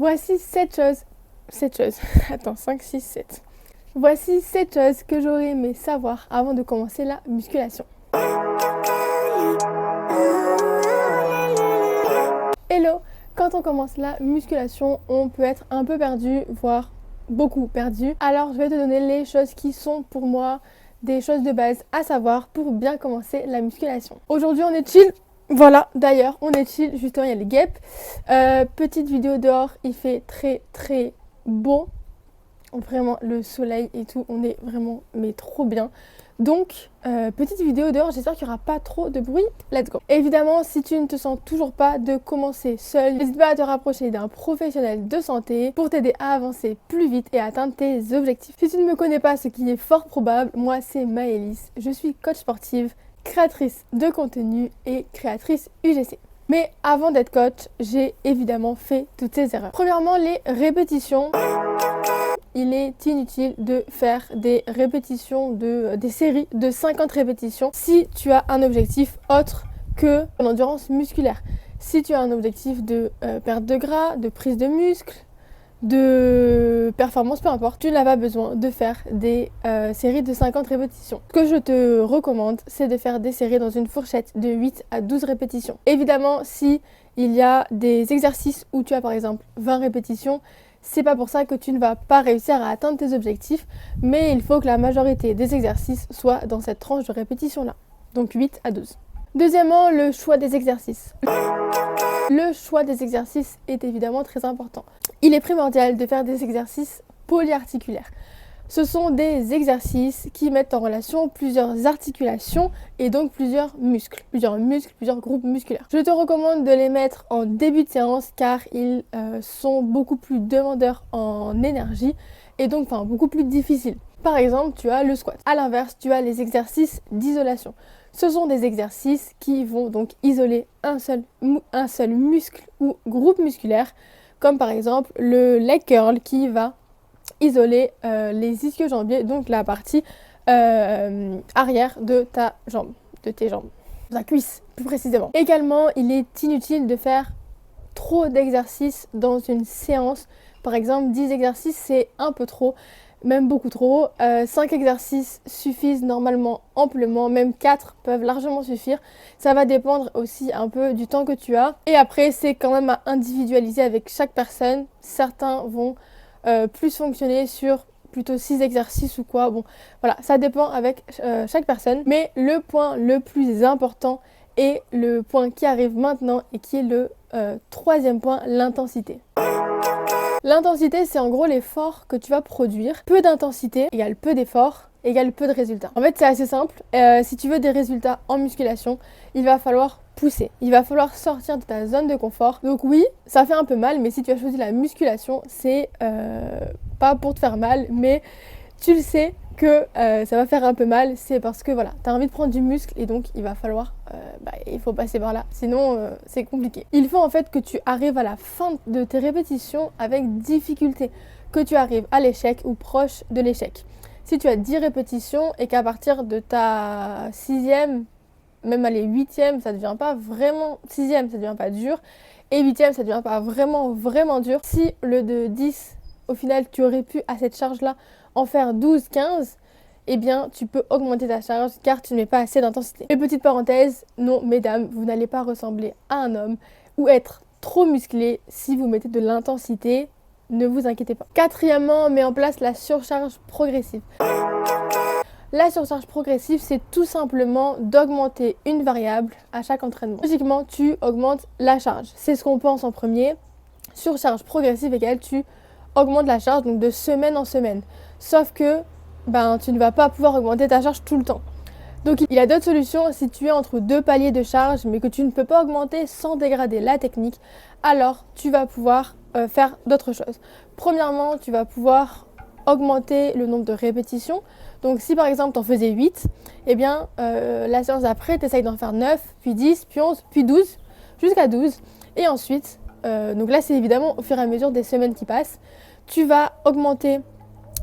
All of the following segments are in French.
Voici 7 choses. 7 choses. Attends, 5, 6, 7. Voici 7 choses que j'aurais aimé savoir avant de commencer la musculation. Hello! Quand on commence la musculation, on peut être un peu perdu, voire beaucoup perdu. Alors je vais te donner les choses qui sont pour moi des choses de base à savoir pour bien commencer la musculation. Aujourd'hui on est chill. Voilà, d'ailleurs on est chill, justement il y a les guêpes. Petite vidéo dehors, il fait très très beau. Vraiment le soleil et tout, on est vraiment mais trop bien. Donc petite vidéo dehors, j'espère qu'il n'y aura pas trop de bruit. Let's go. Évidemment, si tu ne te sens toujours pas de commencer seul, n'hésite pas à te rapprocher d'un professionnel de santé pour t'aider à avancer plus vite et à atteindre tes objectifs. Si tu ne me connais pas, ce qui est fort probable, moi c'est Maëlys. Je suis coach sportive, créatrice de contenu et créatrice UGC. Mais avant d'être coach, j'ai évidemment fait toutes ces erreurs. Premièrement, les répétitions. Il est inutile de faire des répétitions, des séries de 50 répétitions si tu as un objectif autre que l'endurance musculaire. Si tu as un objectif de perte de gras, de prise de muscle, de performance, peu importe, tu n'as pas besoin de faire des séries de 50 répétitions. Ce que je te recommande, c'est de faire des séries dans une fourchette de 8 à 12 répétitions. Évidemment, si il y a des exercices où tu as par exemple 20 répétitions, c'est pas pour ça que tu ne vas pas réussir à atteindre tes objectifs, mais il faut que la majorité des exercices soient dans cette tranche de répétition là, donc 8 à 12. Deuxièmement, le choix des exercices. Le choix des exercices est évidemment très important. Il est primordial de faire des exercices polyarticulaires. Ce sont des exercices qui mettent en relation plusieurs articulations et donc plusieurs muscles, plusieurs groupes musculaires. Je te recommande de les mettre en début de séance car ils sont beaucoup plus demandeurs en énergie et donc beaucoup plus difficiles. Par exemple, tu as le squat. À l'inverse, tu as les exercices d'isolation. Ce sont des exercices qui vont donc isoler un seul muscle ou groupe musculaire, comme par exemple le leg curl qui va isoler les ischio-jambiers, donc la partie arrière de ta jambe, de tes jambes, de ta cuisse plus précisément. Également, il est inutile de faire trop d'exercices dans une séance. Par exemple, 10 exercices, c'est un peu trop, même beaucoup trop. 5 exercices suffisent normalement amplement, même 4 peuvent largement suffire. Ça va dépendre aussi un peu du temps que tu as. Et après, c'est quand même à individualiser avec chaque personne. Certains vont plus fonctionner sur plutôt 6 exercices ou quoi. Bon, voilà, ça dépend avec chaque personne. Mais le point le plus important est le point qui arrive maintenant et qui est le troisième point, l'intensité. L'intensité, c'est en gros l'effort que tu vas produire. Peu d'intensité égale peu d'effort égale peu de résultats. En fait, c'est assez simple. Si tu veux des résultats en musculation, il va falloir pousser. Il va falloir sortir de ta zone de confort. Donc oui, ça fait un peu mal, mais si tu as choisi la musculation, c'est pas pour te faire mal, mais tu le sais que ça va faire un peu mal, c'est parce que voilà, tu as envie de prendre du muscle et donc il va falloir, il faut passer par là, sinon c'est compliqué. Il faut en fait que tu arrives à la fin de tes répétitions avec difficulté, que tu arrives à l'échec ou proche de l'échec. Si tu as 10 répétitions et qu'à partir de ta 6e, même à les 8e, ça ne devient pas vraiment, 6e, ça ne devient pas dur, et 8e, ça ne devient pas vraiment dur. Si le de 10, au final, tu aurais pu à cette charge-là en faire 12, 15, eh bien, tu peux augmenter ta charge car tu ne mets pas assez d'intensité. Et petite parenthèse, non, mesdames, vous n'allez pas ressembler à un homme ou être trop musclé si vous mettez de l'intensité. Ne vous inquiétez pas. Quatrièmement, mets en place la surcharge progressive. La surcharge progressive, c'est tout simplement d'augmenter une variable à chaque entraînement. Logiquement, tu augmentes la charge. C'est ce qu'on pense en premier. Surcharge progressive égale tu augmentes la charge donc de semaine en semaine. Sauf que tu ne vas pas pouvoir augmenter ta charge tout le temps. Donc il y a d'autres solutions. Si tu es entre deux paliers de charge mais que tu ne peux pas augmenter sans dégrader la technique, alors tu vas pouvoir faire d'autres choses. Premièrement, tu vas pouvoir augmenter le nombre de répétitions. Donc si par exemple tu en faisais 8, eh bien la séance d'après, tu essayes d'en faire 9, puis 10, puis 11, puis 12, jusqu'à 12. Et ensuite, donc là c'est évidemment au fur et à mesure des semaines qui passent, tu vas augmenter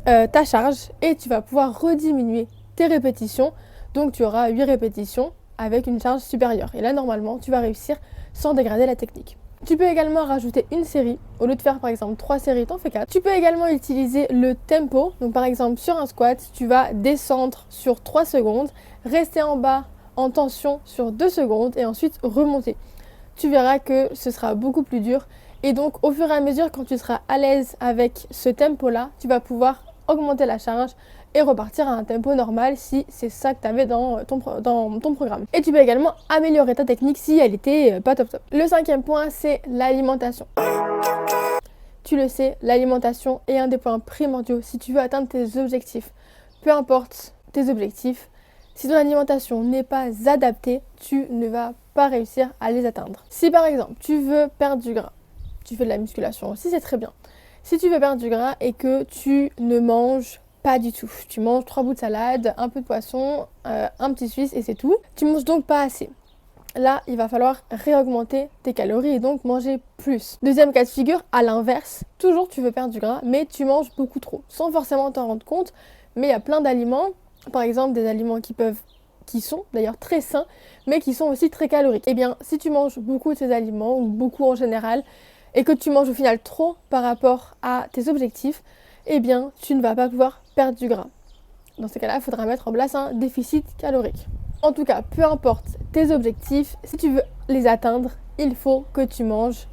ta charge et tu vas pouvoir rediminuer tes répétitions. Donc tu auras 8 répétitions avec une charge supérieure. Et là normalement tu vas réussir sans dégrader la technique. Tu peux également rajouter une série. Au lieu de faire par exemple 3 séries, t'en fais 4. Tu peux également utiliser le tempo. Donc par exemple sur un squat, tu vas descendre sur 3 secondes, rester en bas en tension sur 2 secondes et ensuite remonter. Tu verras que ce sera beaucoup plus dur. Et donc au fur et à mesure, quand tu seras à l'aise avec ce tempo-là, tu vas pouvoir augmenter la charge et repartir à un tempo normal si c'est ça que tu avais dans ton programme. Et tu peux également améliorer ta technique si elle était pas top top. Le 5e point, c'est l'alimentation. Tu le sais, l'alimentation est un des points primordiaux si tu veux atteindre tes objectifs. Peu importe tes objectifs, si ton alimentation n'est pas adaptée, tu ne vas pas réussir à les atteindre. Si par exemple, tu veux perdre du gras, tu fais de la musculation aussi, c'est très bien. Si tu veux perdre du gras et que tu ne manges pas du tout, tu manges 3 bouts de salade, un peu de poisson, un petit suisse et c'est tout, tu manges donc pas assez. Là, il va falloir réaugmenter tes calories et donc manger plus. Deuxième cas de figure, à l'inverse, toujours tu veux perdre du gras, mais tu manges beaucoup trop, sans forcément t'en rendre compte, mais il y a plein d'aliments, par exemple des aliments qui sont d'ailleurs très sains, mais qui sont aussi très caloriques. Eh bien, si tu manges beaucoup de ces aliments, ou beaucoup en général, et que tu manges au final trop par rapport à tes objectifs, eh bien, tu ne vas pas pouvoir perdre du gras. Dans ces cas-là, il faudra mettre en place un déficit calorique. En tout cas, peu importe tes objectifs, si tu veux les atteindre, il faut que tu manges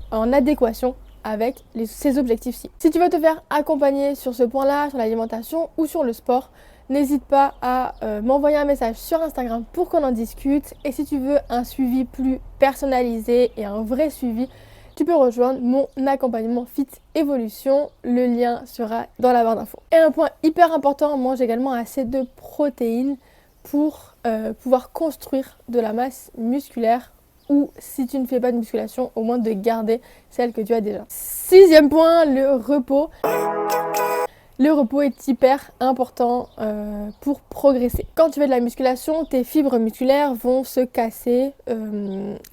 en adéquation avec ces objectifs-ci. Si tu veux te faire accompagner sur ce point-là, sur l'alimentation ou sur le sport, n'hésite pas à m'envoyer un message sur Instagram pour qu'on en discute. Et si tu veux un suivi plus personnalisé et un vrai suivi, tu peux rejoindre mon accompagnement Fit Evolution. Le lien sera dans la barre d'infos. Et un point hyper important, mange également assez de protéines pour pouvoir construire de la masse musculaire ou si tu ne fais pas de musculation, au moins de garder celle que tu as déjà. 6e point, le repos. Le repos est hyper important pour progresser. Quand tu fais de la musculation, tes fibres musculaires vont se casser,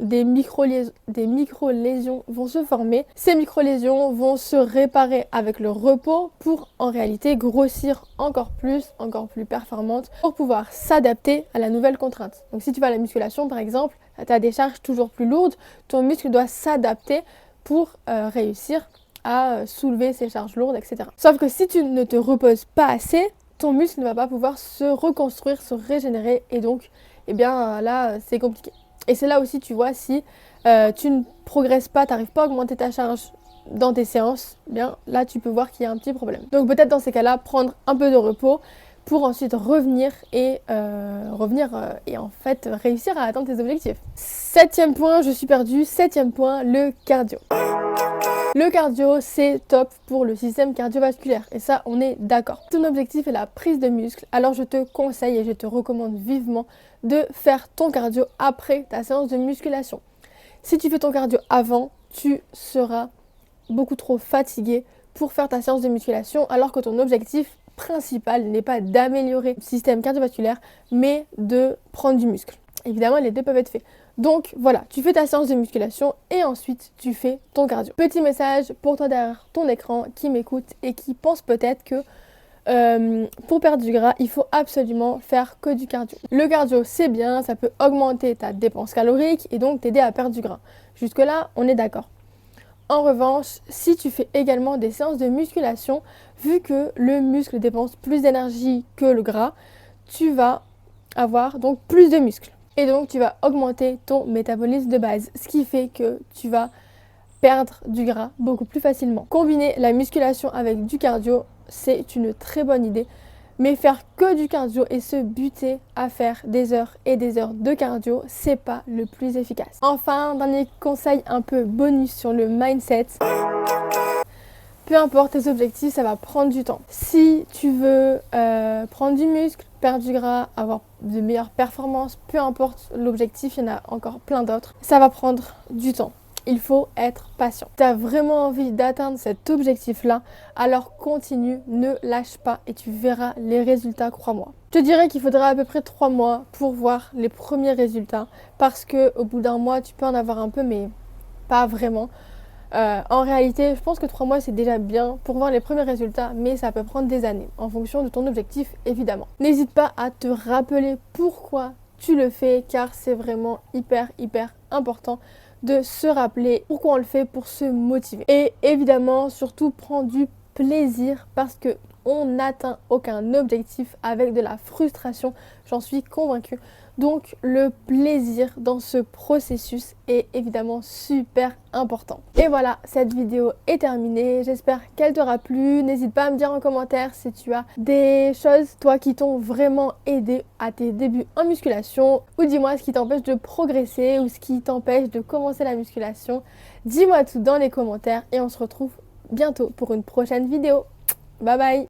des micro-lésions vont se former. Ces micro-lésions vont se réparer avec le repos pour en réalité grossir encore plus performante pour pouvoir s'adapter à la nouvelle contrainte. Donc si tu vas à la musculation par exemple, tu as des charges toujours plus lourdes, ton muscle doit s'adapter pour réussir à soulever ces charges lourdes, etc. Sauf que si tu ne te reposes pas assez, ton muscle ne va pas pouvoir se reconstruire, se régénérer et donc, eh bien là, c'est compliqué. Et c'est là aussi, tu vois, si tu ne progresses pas, tu n'arrives pas à augmenter ta charge dans tes séances, eh bien là, tu peux voir qu'il y a un petit problème. Donc peut-être dans ces cas-là, prendre un peu de repos pour ensuite revenir et en fait réussir à atteindre tes objectifs. 7e point, je suis perdue. 7e point, le cardio. Le cardio, c'est top pour le système cardiovasculaire et ça, on est d'accord. Ton objectif est la prise de muscle, alors je te conseille et je te recommande vivement de faire ton cardio après ta séance de musculation. Si tu fais ton cardio avant, tu seras beaucoup trop fatigué pour faire ta séance de musculation alors que ton objectif principal n'est pas d'améliorer le système cardiovasculaire mais de prendre du muscle. Évidemment, les deux peuvent être faits. Donc voilà, tu fais ta séance de musculation et ensuite tu fais ton cardio. Petit message pour toi derrière ton écran qui m'écoute et qui pense peut-être que pour perdre du gras, il faut absolument faire que du cardio. Le cardio, c'est bien, ça peut augmenter ta dépense calorique et donc t'aider à perdre du gras. Jusque-là, on est d'accord. En revanche, si tu fais également des séances de musculation, vu que le muscle dépense plus d'énergie que le gras, tu vas avoir donc plus de muscles. Et donc tu vas augmenter ton métabolisme de base, ce qui fait que tu vas perdre du gras beaucoup plus facilement. Combiner la musculation avec du cardio, c'est une très bonne idée. Mais faire que du cardio et se buter à faire des heures et des heures de cardio, c'est pas le plus efficace. Enfin, dernier conseil un peu bonus sur le mindset. Peu importe tes objectifs, ça va prendre du temps. Si tu veux prendre du muscle, perdre du gras, avoir de meilleures performances, peu importe l'objectif, il y en a encore plein d'autres, ça va prendre du temps. Il faut être patient. Tu as vraiment envie d'atteindre cet objectif-là, alors continue, ne lâche pas et tu verras les résultats, crois-moi. Je te dirais qu'il faudra à peu près 3 mois pour voir les premiers résultats parce qu'au bout d'un mois, tu peux en avoir un peu, mais pas vraiment. En réalité, je pense que 3 mois c'est déjà bien pour voir les premiers résultats, mais ça peut prendre des années en fonction de ton objectif évidemment. N'hésite pas à te rappeler pourquoi tu le fais car c'est vraiment hyper important de se rappeler pourquoi on le fait, pour se motiver. Et évidemment, surtout prendre du plaisir parce que on n'atteint aucun objectif avec de la frustration, j'en suis convaincue. Donc le plaisir dans ce processus est évidemment super important. Et voilà, cette vidéo est terminée. J'espère qu'elle t'aura plu. N'hésite pas à me dire en commentaire si tu as des choses, toi, qui t'ont vraiment aidé à tes débuts en musculation. Ou dis-moi ce qui t'empêche de progresser ou ce qui t'empêche de commencer la musculation. Dis-moi tout dans les commentaires et on se retrouve bientôt pour une prochaine vidéo. Bye bye!